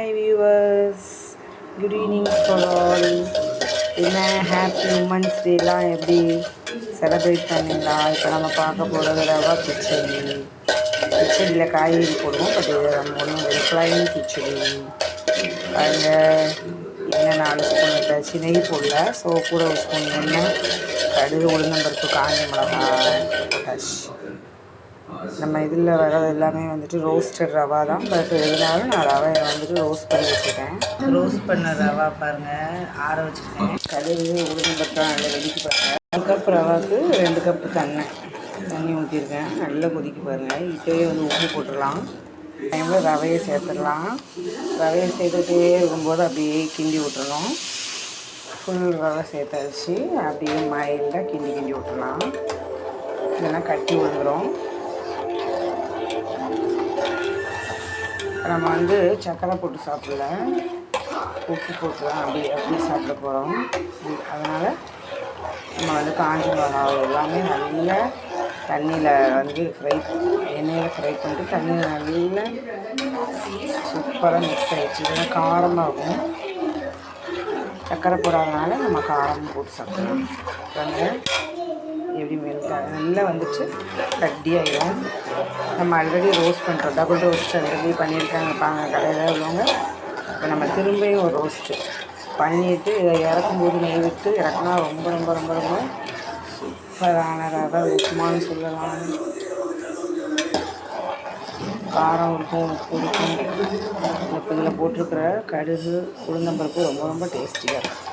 Hi viewers, good evening for all. என்ன happy women's டேலாம் எப்படி celebrate பண்ணிங்களா? இப்போ நம்ம பார்க்க போகிறது ரவா கிச்சடி. கிச்சடியில் காய்கறி போடுவோம், பட் இது நம்ம ஒன்றும் ப்ளைன் கிச்சடி. அதில் எண்ணெய் 4 ஸ்பூன் வச்சாச்சு, நெய் போடல. ஸோ கூட ஒரு ஸ்பூன் எண்ணெய், கடுகு, உளுந்தம்பருப்பு, காஞ்ச மிளகாய் போட்டாச்சு. நம்ம இதில் வர்றது எல்லாமே வந்துட்டு ரோஸ்டட் ரவா தான். பட் எதுனாலும் நான் ரவையை வந்துட்டு ரோஸ்ட் பண்ணி வச்சுருக்கேன். ரோஸ்ட் பண்ண ரவா பாருங்கள், ஆற வச்சுருக்கேன். கடுகு, உளுந்தம்பருப்பு நல்லா வெடிக்க பாருங்கள். 1 கப் ரவாவுக்கு 2 கப்பு தண்ணி ஊற்றிருக்கேன். நல்லா கொதிக்க பாருங்கள். இப்போயே வந்து உப்பு போட்டுடலாம். டைமில் ரவையை சேர்த்துடலாம். ரவையை சேர்த்துட்டே இருக்கும்போது அப்படியே கிண்டி விட்டுறணும். ஃபுல் ரவை சேர்த்தாச்சு. அப்படியே மைல்டாக கிண்டி விட்டுடலாம். இல்லைன்னா கட்டி விழுந்துடும். நம்ம வந்து சர்க்கரை போட்டு சாப்பிடல, உப்பு போட்டு தான் அப்படி சாப்பிட போகிறோம். அதனால் நம்ம வந்து காஞ்ச மிளகாய் எல்லாமே நல்லா தண்ணியில் வந்து எண்ணெயில் ஃப்ரை பண்ணிட்டு தண்ணியில் நல்லா சூப்பராக மிக்ஸ் ஆகிடுச்சு. இதெல்லாம் காரமாக இருக்கும். சர்க்கரை போடாதனால நம்ம காரம் போட்டு சாப்பிடலாம். பாருங்கள் எப்படி மெல்ட்டாக நல்லா வந்துட்டு கட்டி ஆகிடும். நம்ம ஆல்ரெடி ரோஸ்ட் பண்ணுறோம், டபுள் ரோஸ்ட் ஆல்ரெடி பண்ணியிருக்காங்க கடையில் உள்ளவங்க. இப்போ நம்ம திரும்பியும் ஒரு ரோஸ்ட்டு பண்ணிவிட்டு இதை இறக்கும்போது நெய் விட்டு இறக்குனா ரொம்ப ரொம்ப ரொம்ப ரொம்ப சூப்பரான ரவை உப்புமான்னு சொல்லலாம். காரம் இருக்கும், உப்பு இருக்கும். இப்போ இதில் போட்டிருக்கிற கடுகு, உளுந்தம்பருப்பு ரொம்ப ரொம்ப டேஸ்டியாக இருக்கும்.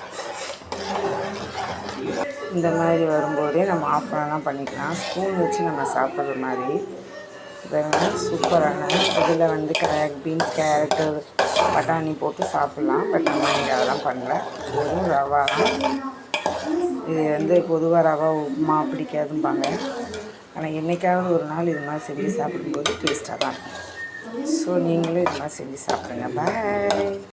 இந்த மாதிரி வரும்போதே நம்ம ஆஃப் பண்ணலாம் பண்ணிக்கலாம். ஸ்பூன் வச்சு நம்ம சாப்பிட்ற மாதிரி இதெல்லாம் சூப்பரான. இதில் வந்து பீன்ஸ், கேரட்டு, பட்டாணி போட்டு சாப்பிட்லாம். பட் நம்ம இங்கே அதெல்லாம் பண்ணல. வெறும் ரவா தான். இது வந்து பொதுவாக ரவா உப்புமா பிடிக்காதும்பாங்க. ஆனால் என்றைக்காவது ஒரு நாள் இது மாதிரி செஞ்சு சாப்பிடும்போது டேஸ்ட்டாக தான் இருக்கும். ஸோ நீங்களும் இது மாதிரி செஞ்சு சாப்பிடுங்க. பாய்.